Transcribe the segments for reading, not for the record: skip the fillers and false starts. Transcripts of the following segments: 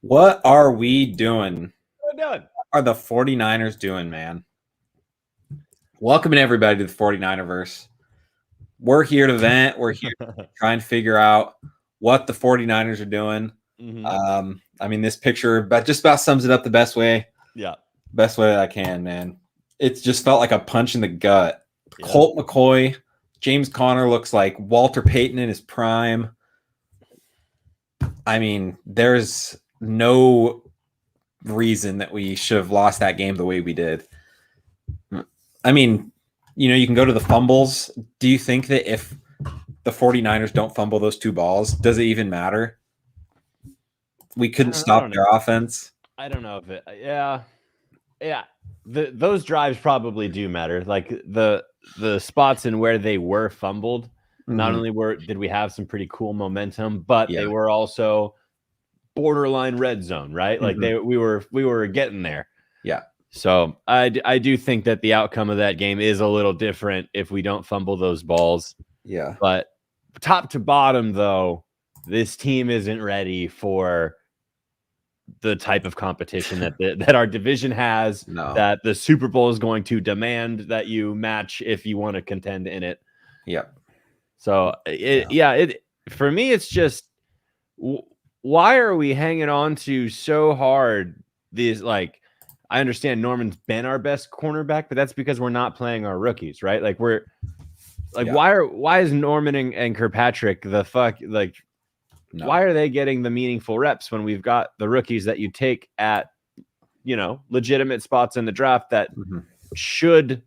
What are we doing? What done? Are the 49ers doing, man? Welcome everybody to the 49erverse. We're here to vent. We're here to try and figure out what the 49ers are doing. This picture just about sums it up the best way. Yeah. Best way that I can, man. It just felt like a punch in the gut. Yeah. Colt McCoy, James Conner looks like Walter Payton in his prime. I mean, there's no reason that we should have lost that game the way we did. I mean, you can go to the fumbles. Do you think that if the 49ers don't fumble those two balls, does it even matter? We couldn't stop their offense. I don't know if it. Yeah. Those drives probably do matter. Like the spots and where they were fumbled. Mm-hmm. Not only did we have some pretty cool momentum, but they were also borderline red zone, right? Like we were getting there. Yeah. So I do think that the outcome of that game is a little different if we don't fumble those balls. Yeah. But top to bottom, though, this team isn't ready for the type of competition that our division has. No. That the Super Bowl is going to demand that you match if you want to contend in it. Yeah. So for me, it's just why are we hanging on to so hard these I understand Norman's been our best cornerback, but that's because we're not playing our rookies, right? Like why is Norman and Kirkpatrick why are they getting the meaningful reps when we've got the rookies that you take at legitimate spots in the draft that should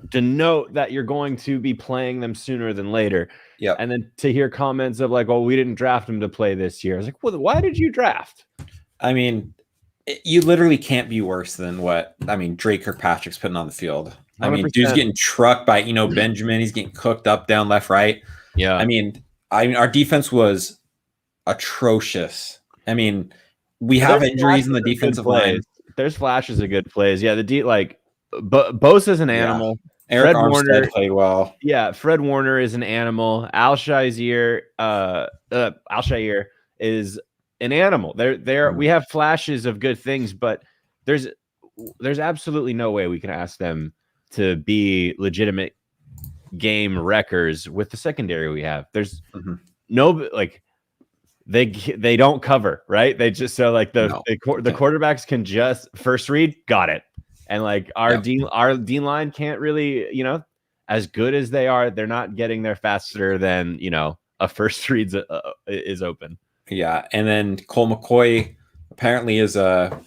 denote that you're going to be playing them sooner than later. Yeah. And then to hear comments of we didn't draft him to play this year. I was like, well, why did you draft? I mean, you literally can't be worse than Drake Kirkpatrick's putting on the field. 100%. I mean, dude's getting trucked by Benjamin. He's getting cooked up, down, left, right. Yeah. I mean, our defense was atrocious. I mean, we have injuries in the defensive line. There's flashes of good plays. Yeah, Bosa's an animal. Yeah. Eric Armstead played well. Yeah, Fred Warner is an animal. Al-Shaair is an animal. We have flashes of good things, but there's absolutely no way we can ask them to be legitimate game wreckers with the secondary we have. There's no they don't cover, right? They just the quarterbacks can just first read, got it. And our D line can't really, as good as they are, they're not getting there faster than, a first read is open. Yeah, and then Colt McCoy apparently is a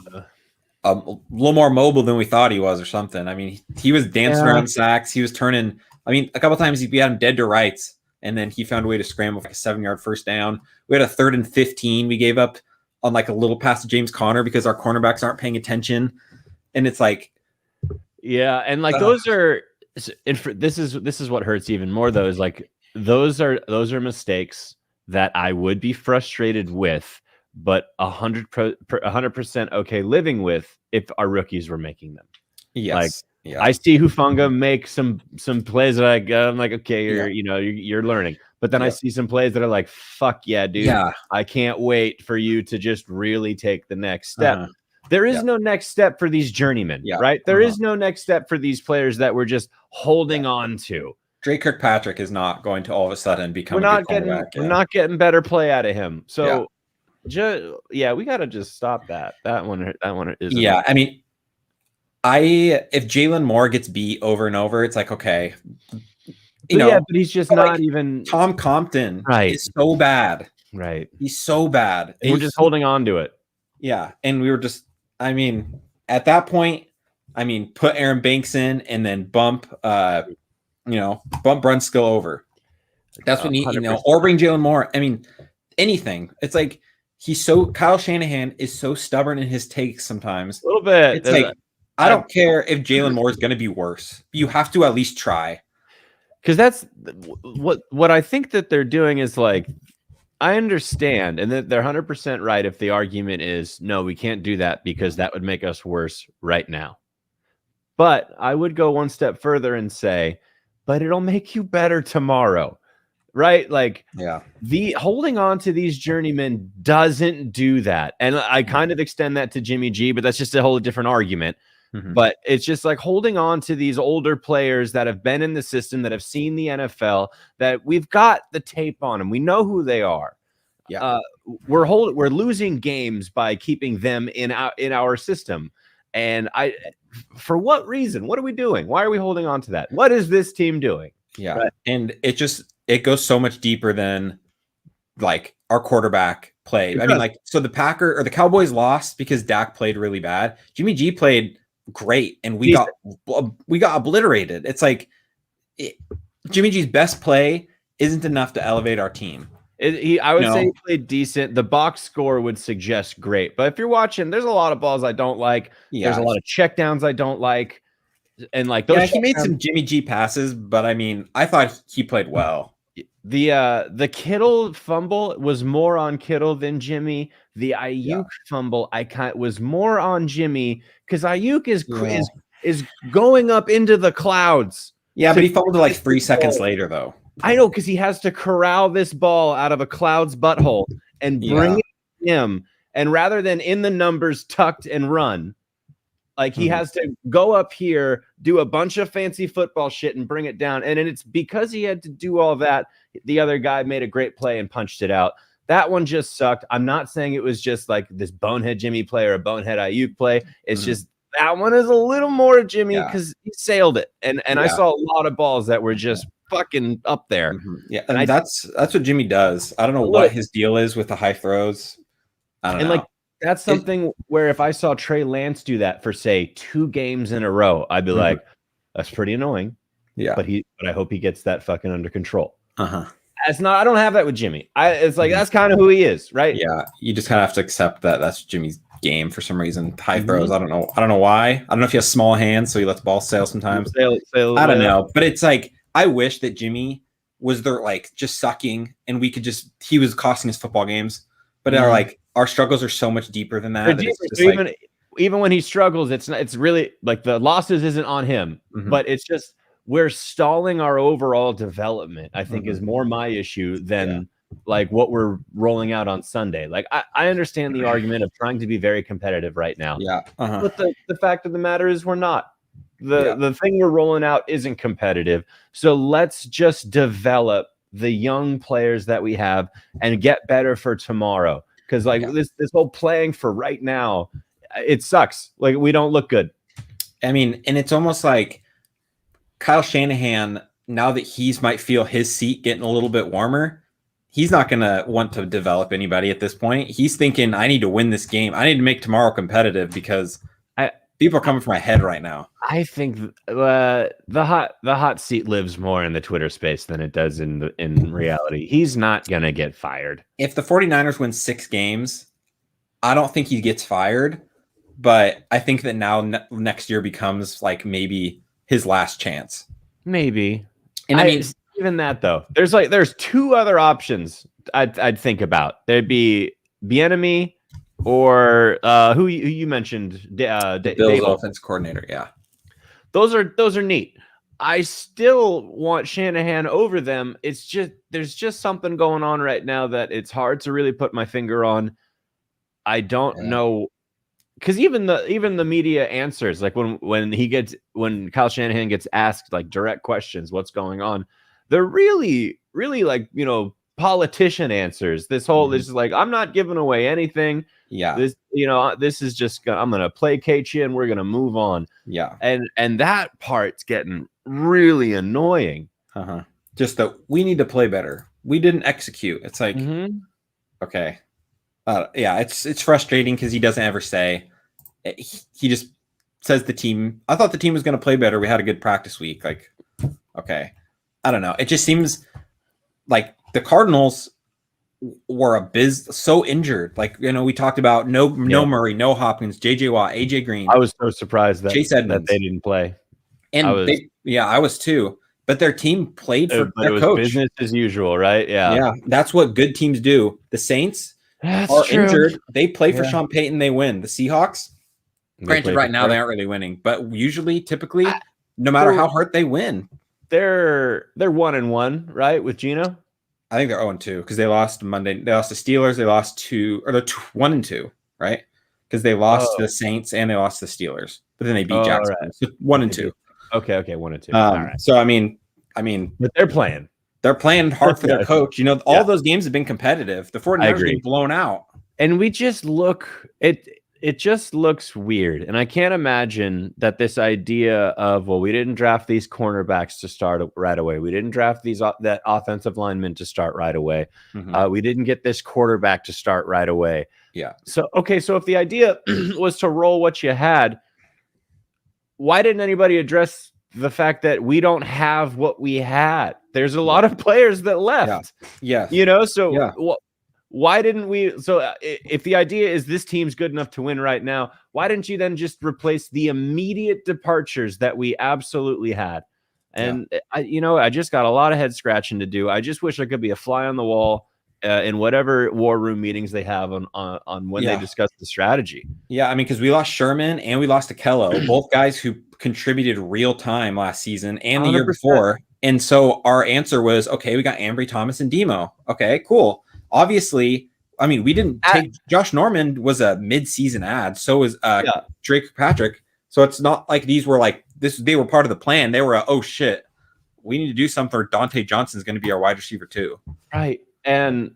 little more mobile than we thought he was or something. I mean, he was dancing around sacks. He was turning. I mean, a couple times we had him dead to rights, and then he found a way to scramble for a 7-yard first down. We had a 3rd and 15 we gave up on a little pass to James Conner because our cornerbacks aren't paying attention, and it's and those are. This is what hurts even more though. Is those are mistakes that I would be frustrated with, but 100% okay living with if our rookies were making them. Yes. I see Hufanga make some plays that I'm like, okay, you're learning. But then I see some plays that are like, fuck yeah, dude. Yeah. I can't wait for you to just really take the next step. There is no next step for these journeymen, right? There is no next step for these players that we're just holding on to. Drake Kirkpatrick is not going to all of a sudden become a good cornerback. We're not getting better play out of him. So, we got to just stop that. That one is. Yeah, I mean, if Jalen Moore gets beat over and over, it's okay. But he's just not even. Tom Compton is so bad. Right. He's so bad. We're just holding on to it. Yeah, and we were just. I mean, at that point, put Aaron Banks in and then bump Brunskill over. That's what we need, or bring Jalen Moore. I mean, anything. It's Kyle Shanahan is so stubborn in his takes sometimes. A little bit. It's I don't care if Jalen Moore is going to be worse. You have to at least try. Because that's what I think that they're doing is I understand, and that they're 100% right if the argument is, no, we can't do that because that would make us worse right now. But I would go one step further and say, but it'll make you better tomorrow. right? Like Yeah. the holding on to these journeymen doesn't do that. And I kind of extend that to Jimmy G, but that's just a whole different argument. But it's just like holding on to these older players that have been in the system, that have seen the NFL, that we've got the tape on them. We know who they are. Yeah. We're losing games by keeping them in our system. And for what reason? What are we doing? Why are we holding on to that? What is this team doing? Yeah. Right. And it goes so much deeper than like our quarterback played. I mean, like, so the Cowboys lost because Dak played really bad. Jimmy G played great, and we got obliterated. It's like Jimmy G's best play isn't enough to elevate our team. I would say he played decent. The box score would suggest great, but if you're watching, there's a lot of balls I don't like. Yeah. There's a lot of checkdowns I don't like, and like those. Yeah, he made some Jimmy G passes, but I mean, I thought he played well. The Kittle fumble was more on Kittle than Jimmy. The Ayuk fumble was more on Jimmy, because Ayuk is going up into the clouds. Yeah, but he fumbled like 3 seconds later, though. I know, because he has to corral this ball out of a cloud's butthole and bring it to him. And rather than in the numbers tucked and run, like he has to go up here, do a bunch of fancy football shit and bring it down. And it's because he had to do all that. The other guy made a great play and punched it out. That one just sucked. I'm not saying it was just like this bonehead Jimmy play or a bonehead Ayuk play. It's just that one is a little more Jimmy, because he sailed it. And I saw a lot of balls that were just fucking up there. Yeah, and that's what Jimmy does. I don't know what his deal is with the high throws. I don't know. Like that's something where if I saw Trey Lance do that for say 2 games in a row, I'd be like, that's pretty annoying. Yeah, but I hope he gets that fucking under control. It's not. I don't have that with Jimmy. It's like that's kind of who he is, right? Yeah, you just kind of have to accept that that's Jimmy's game for some reason. High throws. I don't know why. I don't know if he has small hands, so he lets balls sail sometimes. I don't know, but it's like I wish that Jimmy was there, like just sucking, and we could he was costing us football games. But our struggles are so much deeper than that. Even when he struggles, it's really like the losses isn't on him, but it's just we're stalling our overall development. I think is more my issue than like what we're rolling out on Sunday. Like I understand the argument of trying to be very competitive right now. Yeah. But the fact of the matter is we're not. The thing we're rolling out isn't competitive. So let's just develop the young players that we have and get better for tomorrow. Because this whole playing for right now, it sucks. Like we don't look good. I mean, and it's almost like Kyle Shanahan, now that he's might feel his seat getting a little bit warmer, he's not going to want to develop anybody at this point. He's thinking, I need to win this game. I need to make tomorrow competitive because people are coming for my head right now. I think the hot seat lives more in the Twitter space than it does in reality. He's not going to get fired. If the 49ers win 6 games, I don't think he gets fired, but I think that now next year becomes like maybe his last chance. Maybe. And I mean, even that though, there's 2 other options I'd think about. There'd be Bieniemy or who you mentioned, Bill's offense coordinator. Yeah, those are neat. I still want Shanahan over them. It's just there's just something going on right now that it's hard to really put my finger on. I don't know, because even the media answers, like when Kyle Shanahan gets asked like direct questions, what's going on, they're really like politician answers. This whole this is like, I'm not giving away anything. Yeah, this is just I'm gonna placate you and we're gonna move on. Yeah, and that part's getting really annoying. Just that we need to play better. We didn't execute. It's like okay. Yeah, it's frustrating because he doesn't ever say. He just says the team. I thought the team was going to play better. We had a good practice week. Like, okay, I don't know. It just seems like the Cardinals were so injured. Like we talked about no Murray, no Hopkins, J.J. Watt, A.J. Green. I was so surprised that Chase Edmonds, that they didn't play. And I was too. But their team played for their coach. Business as usual, right? Yeah, that's what good teams do. The Saints. Are injured. They play for Sean Payton. They win. The Seahawks, granted, right now they aren't really winning, but typically, no matter how hurt they win. They're 1-1, right? With Geno. I think they're 0-2 because they lost Monday. They lost the Steelers. They lost they're 1-2, right? Because they lost to the Saints and they lost to the Steelers, but then they beat Jacksonville. Right. So 1-2. Okay, 1-2. All right. So I mean, but they're playing. They're playing hard for their coach. You know, all those games have been competitive. The 49ers are getting blown out, and we just look It just looks weird. And I can't imagine that this idea of, well, we didn't draft these cornerbacks to start right away. We didn't draft that offensive lineman to start right away. Mm-hmm. We didn't get this quarterback to start right away. Yeah. So, okay. So if the idea was to roll what you had, why didn't anybody address the fact that we don't have what we had? There's a lot of players that left. Yeah. You know, so why didn't we? So if the idea is this team's good enough to win right now, why didn't you then just replace the immediate departures that we absolutely had? And I just got a lot of head scratching to do. I just wish I could be a fly on the wall in whatever war room meetings they have on when they discuss the strategy. Yeah, I mean, because we lost Sherman and we lost Akello, both guys who contributed real time last season and the 100%. Year before. And so our answer was, okay, we got Ambry Thomas and Demo. Okay, cool. Obviously, I mean, we didn't take Josh Norman was a mid-season ad. So was Drake Patrick. So it's not like these were like this. They were part of the plan. They were oh shit, we need to do something. Or Dante Johnson's going to be our wide receiver too. Right. And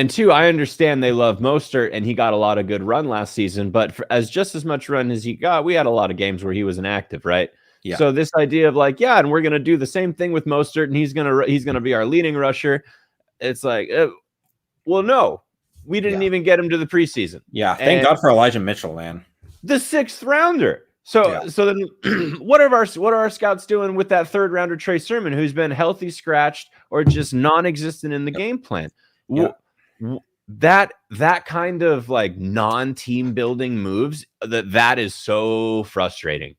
two, I understand they love Mostert and he got a lot of good run last season, but as just as much run as he got, we had a lot of games where he was inactive, right? Yeah. So this idea of like, and we're going to do the same thing with Mostert and he's going to be our leading rusher. It's like, well, no, we didn't even get him to the preseason. Yeah. Thank God for Elijah Mitchell, man. The 6th rounder. So then what are our scouts doing with that 3rd rounder, Trey Sermon, who's been healthy scratched or just non-existent in the game plan? Yeah. That kind of like non-team building moves, that is so frustrating.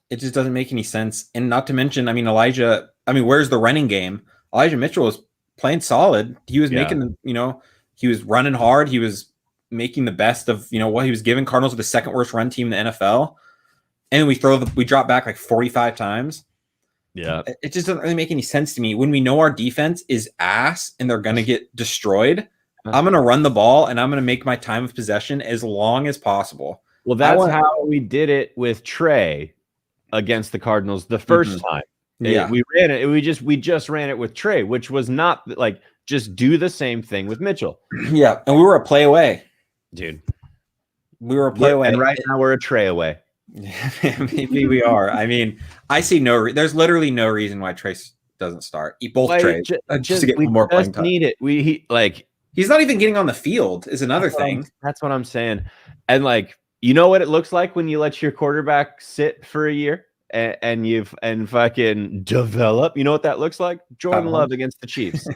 It just doesn't make any sense. And not to mention, I mean, where's the running game? Elijah Mitchell was playing solid. He was making, he was running hard. He was making the best of, what he was giving. Cardinals were the 2nd worst run team in the NFL. And we drop back like 45 times. Yeah. It just doesn't really make any sense to me. When we know our defense is ass and they're going to get destroyed, I'm going to run the ball and I'm going to make my time of possession as long as possible. Well, that's how we did it with Trey against the Cardinals the first time. Yeah. We ran it. We just ran it with Trey, which was not like just do the same thing with Mitchell. Yeah. And we were a play away. Dude. We were a play away. And right now we're a Trey away. Maybe we are. I mean, I see there's literally no reason why Trace doesn't start. Both Trays just to get more playing time. Need it. He's not even getting on the field is another thing. That's what I'm saying. And you know what it looks like when you let your quarterback sit for a year and fucking develop. You know what that looks like? Jordan Love against the Chiefs.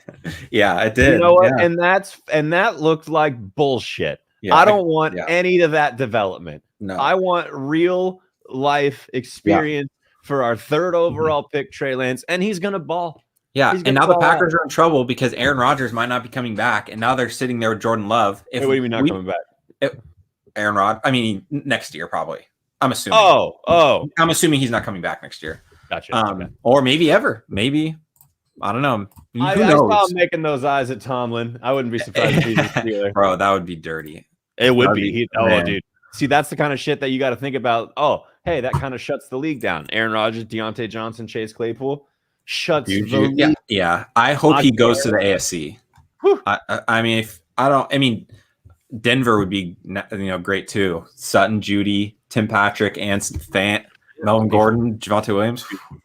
Yeah, it did. You know what? Yeah. And that looked like bullshit. Yeah, I don't want any of that development. No. I want real life experience for our 3rd overall pick, Trey Lance, and he's gonna ball. Yeah, and now the Packers are in trouble because Aaron Rodgers might not be coming back, and now they're sitting there with Jordan Love. What do you mean not coming back? Aaron Rodgers. I mean, next year probably. I'm assuming. Oh. I'm assuming he's not coming back next year. Gotcha. Okay. Or maybe ever. Maybe. I don't know. I saw him making those eyes at Tomlin. I wouldn't be surprised if he's a Steeler. Bro, that would be dirty. It would be. Dude. See, that's the kind of shit that you got to think about. Oh, hey, that kind of shuts the league down. Aaron Rodgers, Deontay Johnson, Chase Claypool shuts the league. Yeah. I hope he goes to the AFC. I mean, Denver would be great too. Sutton, Judy, Tim Patrick, Anson Fant, Melvin Gordon, Javonte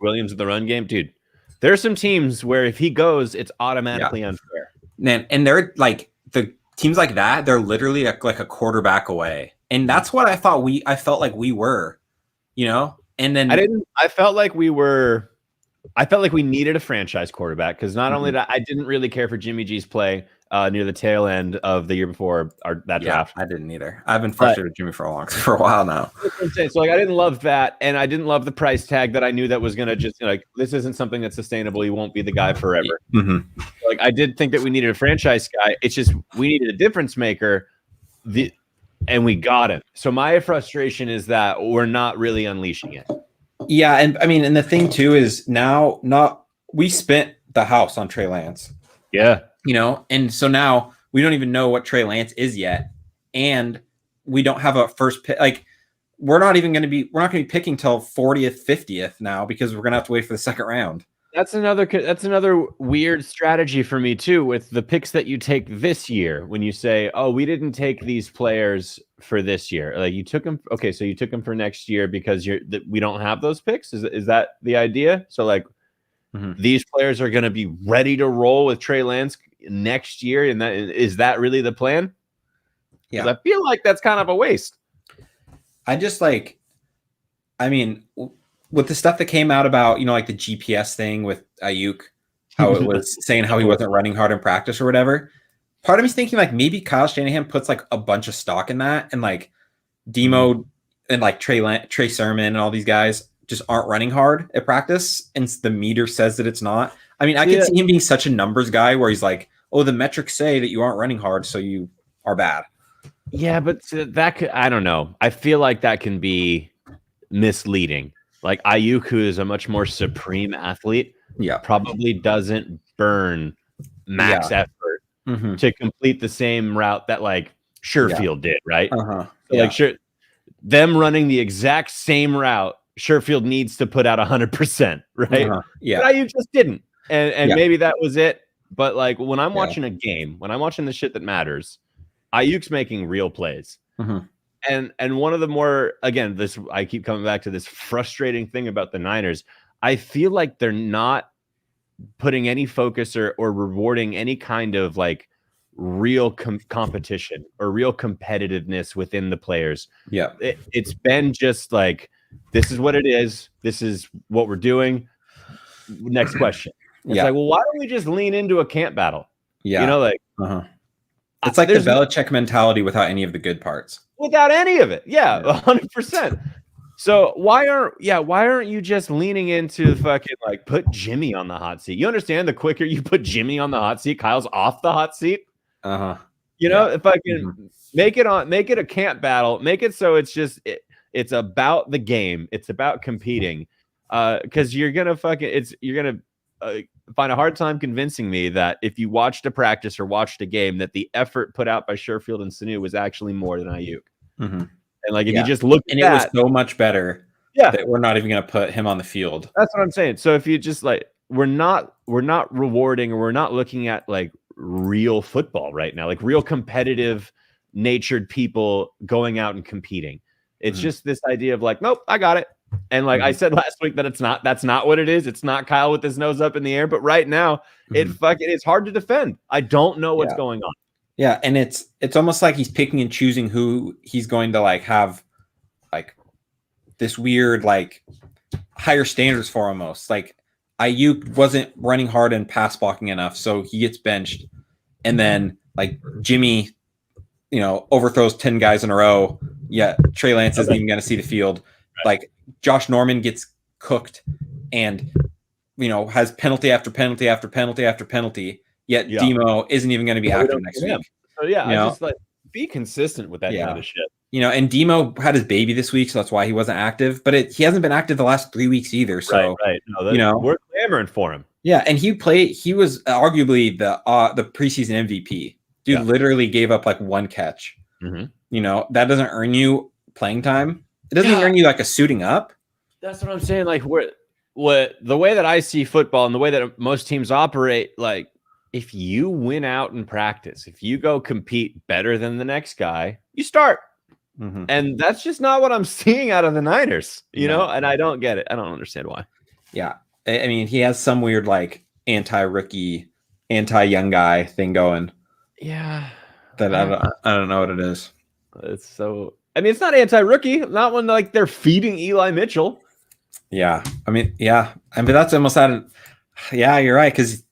Williams in the run game, dude. There are some teams where if he goes, it's automatically unfair. Man, and they're like the teams like that. They're literally like a quarterback away, and that's what I felt like we were, And then I felt like we needed a franchise quarterback because not only that, I didn't really care for Jimmy G's play near the tail end of the year before that draft. I didn't either. I've been frustrated with Jimmy for a while now. So I didn't love that, and I didn't love the price tag that I knew that was going to just this isn't something that's sustainable. He won't be the guy forever. Mm-hmm. I did think that we needed a franchise guy. It's just we needed a difference maker, and we got him. So my frustration is that we're not really unleashing it. Yeah, and I mean, and the thing too is now we spent the house on Trey Lance. Yeah. and so now we don't even know what Trey Lance is yet, and we don't have a first pick. Like, we're not going to be picking till 40th, 50th now, because we're going to have to wait for the second round. That's another weird strategy for me too, with the picks that you take this year. When you say, "Oh, we didn't take these players for this year," like you took them. Okay, so you took them for next year because we don't have those picks. Is that the idea? So like, these players are going to be ready to roll with Trey Lance next year, and is that really the plan? Yeah, I feel like that's kind of a waste. With the stuff that came out about, like the GPS thing with Ayuk, how it was saying how he wasn't running hard in practice or whatever. Part of me's thinking like maybe Kyle Shanahan puts like a bunch of stock in that, and like Demo and like Trey Sermon and all these guys just aren't running hard at practice, and the meter says that it's not. I mean, I could see him being such a numbers guy where he's like, "Oh, the metrics say that you aren't running hard, so you are bad." Yeah, but I don't know. I feel like that can be misleading. Like Ayuk, who is a much more supreme athlete, probably doesn't burn max effort to complete the same route that like Sherfield did, right? So them running the exact same route, Sherfield needs to put out 100%, right? But Ayuk just didn't, and maybe that was it. But like when I'm watching a game, when I'm watching the shit that matters, Ayuk's making real plays. And one of the more, again, I keep coming back to this frustrating thing about the Niners. I feel like they're not putting any focus or rewarding any kind of like real competition or real competitiveness within the players. Yeah. It's been just like, this is what it is. This is what we're doing. Next question. It's like, well, why don't we just lean into a camp battle? Yeah. It's like the Belichick mentality without any of the good parts. Without any of it. Yeah, 100%. So why aren't you just leaning into fucking like put Jimmy on the hot seat? You understand, the quicker you put Jimmy on the hot seat, Kyle's off the hot seat. If I can make it a camp battle, make it so it's just it's about the game. It's about competing. Because you're gonna find a hard time convincing me that if you watched a practice or watched a game, that the effort put out by Sherfield and Sanu was actually more than Ayuk. And like, if you just look at it was so much better that we're not even going to put him on the field. That's what I'm saying. So if you just like, we're not rewarding, or we're not looking at like real football right now, like real competitive natured people going out and competing. It's just this idea of like, nope, I got it. And like I said last week, that's not what it is. It's not Kyle with his nose up in the air. But right now, it's hard to defend. I don't know what's going on. Yeah, and it's almost like he's picking and choosing who he's going to like have like this weird like higher standards for almost. Like Ayuk wasn't running hard and pass blocking enough, so he gets benched. And then like Jimmy, overthrows 10 guys in a row. Yeah, Trey Lance isn't even going to see the field. Like Josh Norman gets cooked and has penalty after penalty after penalty after penalty, yet Demo isn't even going to be active next week. So I just like be consistent with that kind of shit. And Demo had his baby this week, so that's why he wasn't active, but he hasn't been active the last 3 weeks either. So right. No, we're clamoring for him. Yeah, and he was arguably the preseason MVP. Dude literally gave up like one catch. That doesn't earn you playing time. It doesn't even earn you like a suiting up. That's what I'm saying. Like the way that I see football and the way that most teams operate, like if you win out in practice, if you go compete better than the next guy, you start. And that's just not what I'm seeing out of the Niners, and I don't get it. I don't understand why. Yeah. I mean, he has some weird like anti-rookie, anti-young guy thing going. Yeah. That I don't know what it is. It's so, I mean, it's not anti-rookie, not when like they're feeding Eli Mitchell. Yeah. I mean, that's almost you're right. Cause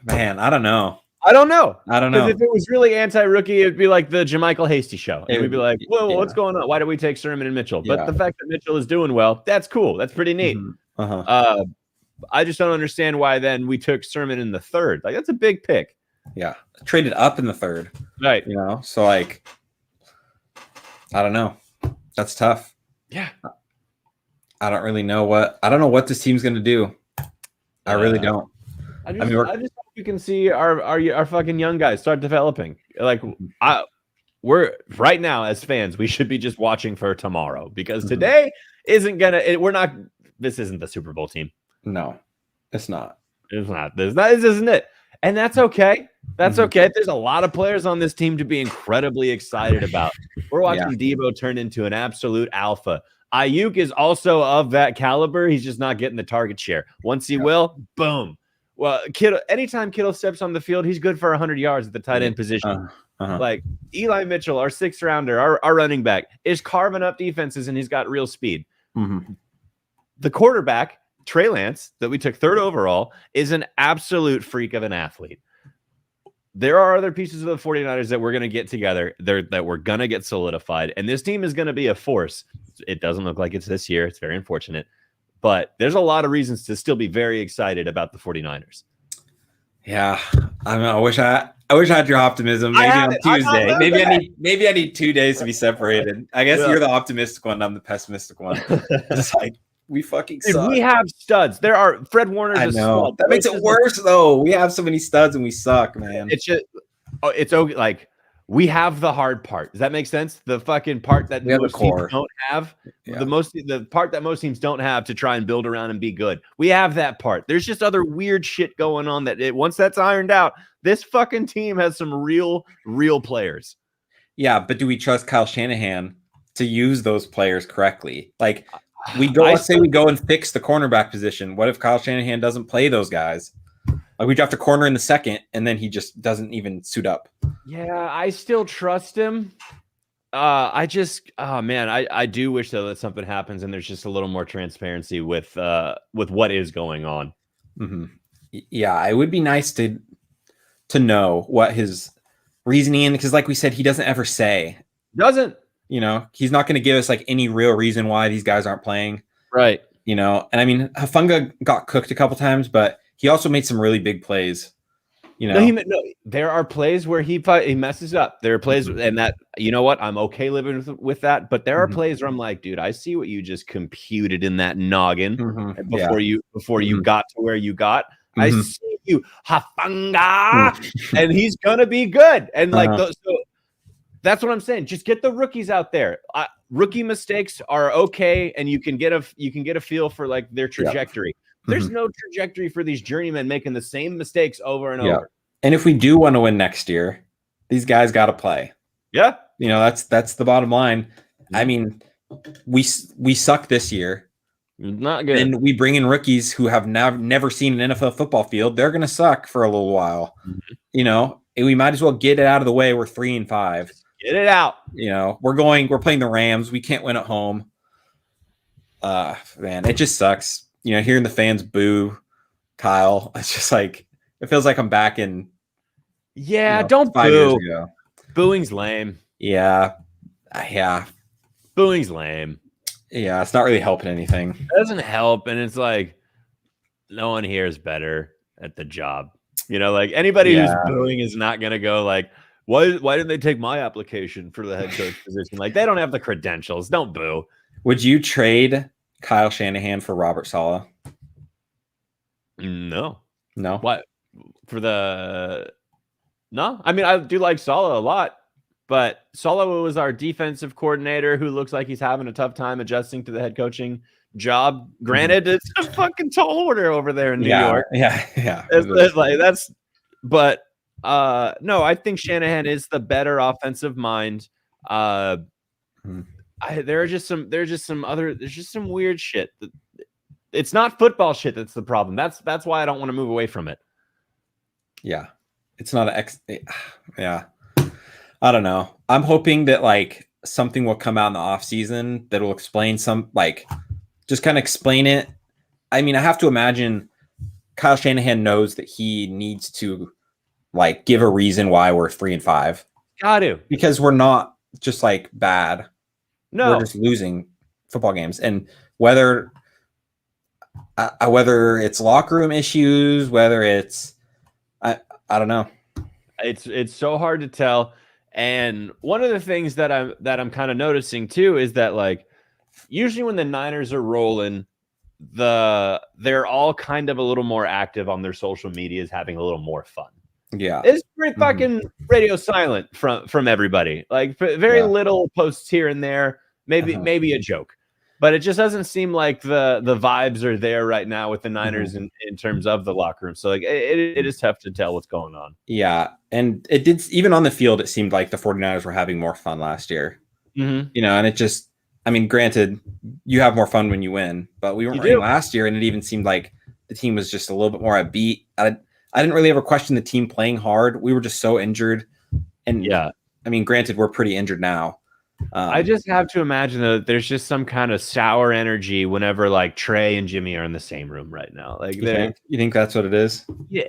man, I don't know. Because if it was really anti-rookie, it'd be like the JaMychal Hasty show. And we'd be like, whoa, what's going on? Why did we take Sermon and Mitchell? But the fact that Mitchell is doing well, that's cool. That's pretty neat. I just don't understand why then we took Sermon in the third. Like, that's a big pick. Yeah. Traded up in the third. Right. So like, I don't know. That's tough. Yeah. I don't know what this team's going to do. I really don't. I just don't we can see our fucking young guys start developing. Like we're right now as fans, we should be just watching for tomorrow because today isn't gonna. We're not. This isn't the Super Bowl team. No, it's not. It's not. This isn't it. And that's okay. That's okay. There's a lot of players on this team to be incredibly excited about. We're watching Debo turn into an absolute alpha. Ayuk is also of that caliber. He's just not getting the target share. Once he will, boom. Well, Kittle, anytime Kittle steps on the field, he's good for 100 yards at the tight end position. Like Eli Mitchell, our 6th rounder, our running back, is carving up defenses, and he's got real speed. The quarterback, Trey Lance, that we took 3rd overall, is an absolute freak of an athlete. There are other pieces of the 49ers that we're going to get together that we're going to get solidified, and this team is going to be a force. It doesn't look like it's this year. It's very unfortunate, but there's a lot of reasons to still be very excited about the 49ers. Yeah, I wish I had your optimism. Maybe on Tuesday. Maybe I need 2 days to be separated. I guess you're the optimistic one. I'm the pessimistic one. It's like we fucking suck. We have studs. There are Fred Warner's a stud. That makes it worse though. We have so many studs and we suck, man. It's just it's okay. Like we have the hard part. Does that make sense? The fucking part that most teams don't have. Yeah. The part that most teams don't have to try and build around and be good. We have that part. There's just other weird shit going on once that's ironed out, this fucking team has some real players. Yeah, but do we trust Kyle Shanahan to use those players correctly? Like let's say we go and fix the cornerback position. What if Kyle Shanahan doesn't play those guys? Like we draft a corner in the 2nd, and then he just doesn't even suit up. Yeah, I still trust him. I do wish though that something happens and there's just a little more transparency with what is going on. Yeah, it would be nice to know what his reasoning, because like we said, he doesn't ever say. He's not going to give us like any real reason why these guys aren't playing. Right. And I mean, Hufanga got cooked a couple times, but he also made some really big plays. There are plays where he messes up. There are plays, and that, you know what, I'm okay living with that. But there are plays where I'm like, dude, I see what you just computed in that noggin before you got to where you got. I see you, Hufanga, and he's gonna be good. And so that's what I'm saying. Just get the rookies out there. Rookie mistakes are okay, and you can get a feel for like their trajectory. There's no trajectory for these journeymen making the same mistakes over and over. And if we do want to win next year, these guys got to play. Yeah. That's the bottom line. I mean, we suck this year. Not good. And we bring in rookies who have never seen an NFL football field. They're going to suck for a little while. And we might as well get it out of the way. We're 3-5. Get it out. We're playing the Rams. We can't win at home. Man, it just sucks. Hearing the fans boo Kyle, it's just like, it feels like I'm back in. Yeah, don't 5 years ago. Booing's lame. Yeah. Booing's lame. Yeah, it's not really helping anything. It doesn't help, and it's like no one here is better at the job. Like anybody who's booing is not gonna go like, why didn't they take my application for the head coach position? Like they don't have the credentials. Don't boo. Would you trade Kyle Shanahan for Robert Saleh? No. What? No. I mean, I do like Saleh a lot, but Saleh was our defensive coordinator who looks like he's having a tough time adjusting to the head coaching job. Granted, it's a fucking tall order over there in New York. Yeah. It's like no, I think Shanahan is the better offensive mind. There's just some weird shit. It's not football shit that's the problem. That's why I don't want to move away from it. Yeah. It's not yeah. I don't know. I'm hoping that like something will come out in the off season that will explain just kind of explain it. I mean, I have to imagine Kyle Shanahan knows that he needs to like give a reason why we're 3-5. Got to. Because we're not just like bad. No, we're just losing football games. And whether it's locker room issues, whether it's I don't know. It's so hard to tell. And one of the things that I'm kind of noticing too is that like usually when the Niners are rolling, they're all kind of a little more active on their social medias, having a little more fun. Yeah, It's pretty fucking radio silent from everybody. Like very little posts here and there, maybe a joke, but it just doesn't seem like the vibes are there right now with the Niners in terms of the locker room. So like it is tough to tell what's going on. Yeah, and it did, even on the field, it seemed like the 49ers were having more fun last year. You know, and it just, I mean, granted, you have more fun when you win, but we weren't winning last year, and it even seemed like the team was just a little bit more upbeat. I didn't really ever question the team playing hard. We were just so injured. And I mean, granted, we're pretty injured now. I just have to imagine that there's just some kind of sour energy whenever like Trey and Jimmy are in the same room right now. Like, you think that's what it is? Yeah,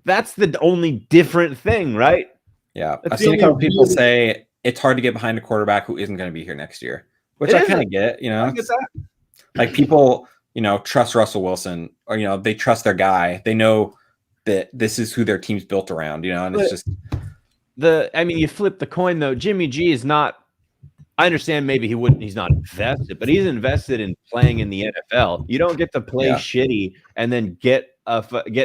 that's the only different thing, right? Yeah, I've seen a couple people say it's hard to get behind a quarterback who isn't going to be here next year, which I kind of get. You know, I get that. Like people, you know, trust Russell Wilson, or you know, they trust their guy. They know that this is who their team's built around, you know, and it's just I mean, you flip the coin though. Jimmy G is not, I understand maybe he's not invested, but he's invested in playing in the NFL. You don't get to play shitty and then get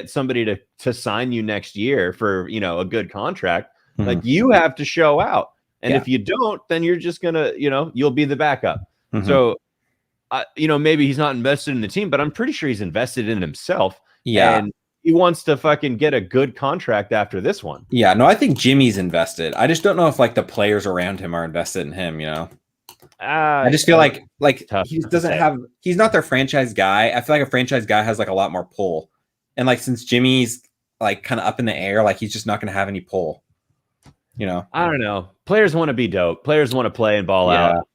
somebody to sign you next year for, you know, a good contract. Like you have to show out. And if you don't, then you're just gonna, you know, you'll be the backup. So, you know, maybe he's not invested in the team, but I'm pretty sure he's invested in himself. Yeah. And he wants to fucking get a good contract after this one. Yeah, no, I think Jimmy's invested. I just don't know if like the players around him are invested in him, you know. I just feel like he doesn't have, he's not their franchise guy. I feel like a franchise guy has like a lot more pull. And like since Jimmy's like kind of up in the air, like he's just not going to have any pull. You know. I don't know. Players want to be dope. Players want to play and ball out.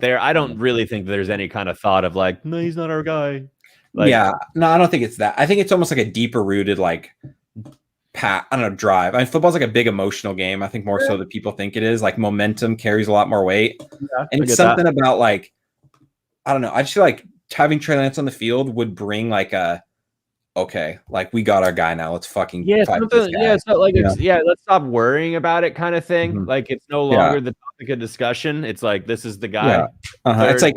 I don't really think there's any kind of thought of like, no, he's not our guy. Like, no, I don't think it's that. I think it's almost like a deeper rooted, like, I don't know, drive. I mean, football's like a big emotional game. I think more so than people think it is. Like, momentum carries a lot more weight. And it's something about, like, I don't know. I just feel like having Trey Lance on the field would bring, like, okay, like, we got our guy now. Let's fucking fight this guy. It's not like let's stop worrying about it kind of thing. Like, it's no longer the topic of discussion. It's like, this is the guy. It's like,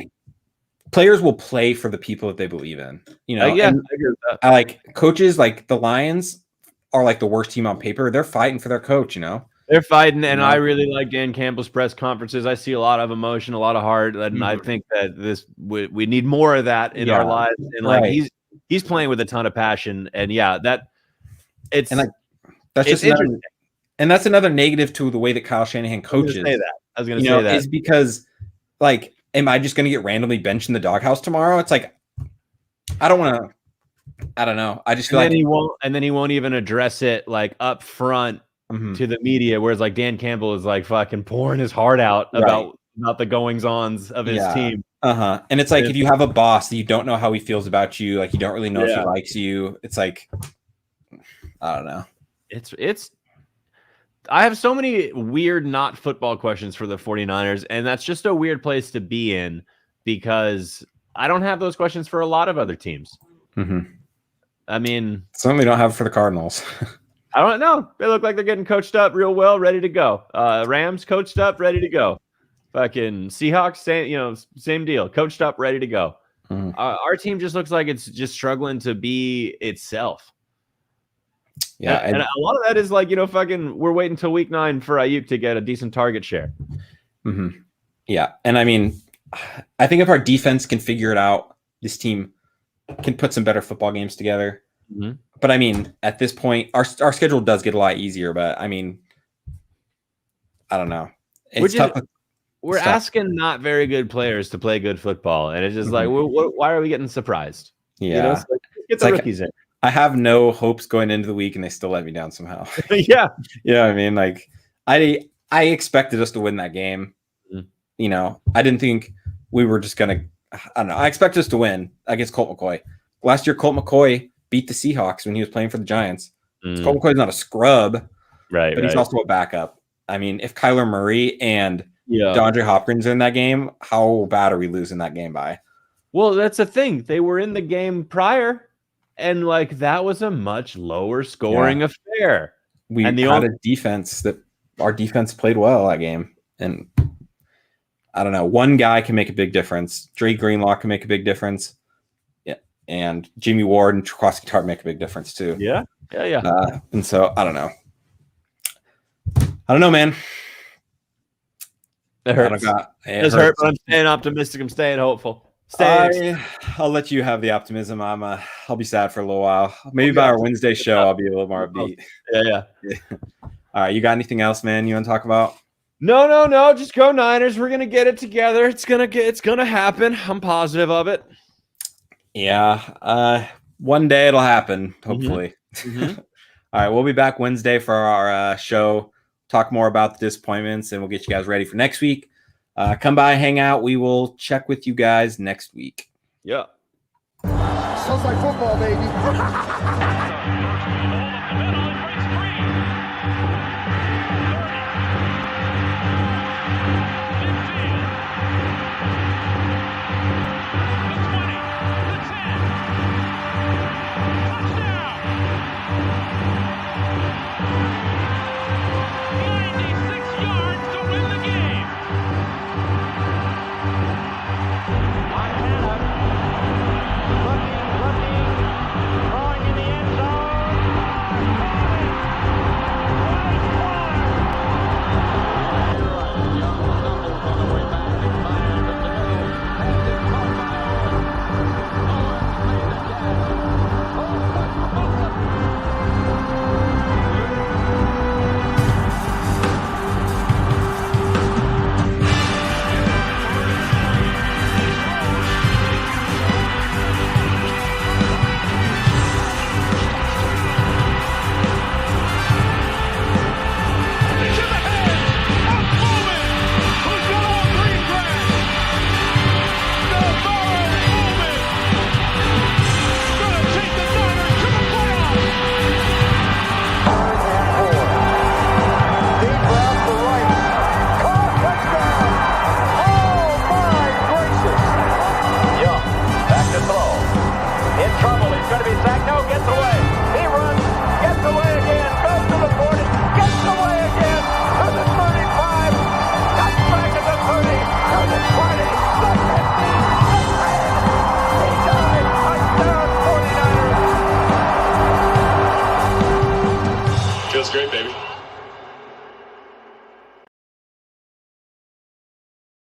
players will play for the people that they believe in, you know. I agree with that. I like coaches, like the Lions are like the worst team on paper. They're fighting for their coach, you know. They're fighting, and I really like Dan Campbell's press conferences. I see a lot of emotion, a lot of heart, and I think that we need more of that in our lives. And like he's playing with a ton of passion, and that's just interesting. And that's another negative to the way that Kyle Shanahan coaches. I was going to say that is because like. Am I just going to get randomly benched in the doghouse tomorrow? It's like, I don't want to, I don't know. I just feel like he won't even address it like up front to the media. Whereas like Dan Campbell is like fucking pouring his heart out about the goings ons of his team. And it's like, if you have a boss that you don't know how he feels about you, like you don't really know if he likes you. It's like, I don't know. I have so many weird not football questions for the 49ers, and that's just a weird place to be in because I don't have those questions for a lot of other teams. I mean, certainly don't have for the Cardinals. I don't know. They look like they're getting coached up real well, ready to go. Rams coached up, ready to go. Fucking Seahawks, same deal. Coached up, ready to go. Our team just looks like it's just struggling to be itself. Yeah, and a lot of that is like, we're waiting until week 9 for Ayuk to get a decent target share. Yeah, and I mean, I think if our defense can figure it out, this team can put some better football games together. But I mean, at this point, our schedule does get a lot easier. But I mean, I don't know. It's tough. We're asking not very good players to play good football, and it's just like, why are we getting surprised? Yeah, it's like, get the rookies in. I have no hopes going into the week, and they still let me down somehow. Yeah. I mean, like I expected us to win that game. You know, I didn't think we were just gonna. I don't know. I expect us to win against Colt McCoy. Last year, Colt McCoy beat the Seahawks when he was playing for the Giants. Colt McCoy's not a scrub, right? But he's also a backup. I mean, if Kyler Murray and DeAndre Hopkins are in that game, how bad are we losing that game by? Well, that's the thing. They were in the game prior. And like that was a much lower scoring affair. We had a defense that our defense played well that game. And I don't know, one guy can make a big difference. Dre Greenlaw can make a big difference. Yeah, and Jimmy Ward and Jaquiski Tartt make a big difference too. Yeah. And so I don't know, man. It hurts. It hurt, but I'm staying optimistic. I'm staying hopeful. I'll let you have the optimism. I'll be sad for a little while. Maybe by our Wednesday show, I'll be a little more upbeat. Yeah. All right, you got anything else, man? You want to talk about? No. Just go Niners. We're gonna get it together. It's gonna happen. I'm positive of it. Yeah. One day it'll happen. Hopefully. Mm-hmm. All right, we'll be back Wednesday for our show. Talk more about the disappointments, and we'll get you guys ready for next week. Come by, hang out. We will check with you guys next week. Yeah. Sounds like football, baby.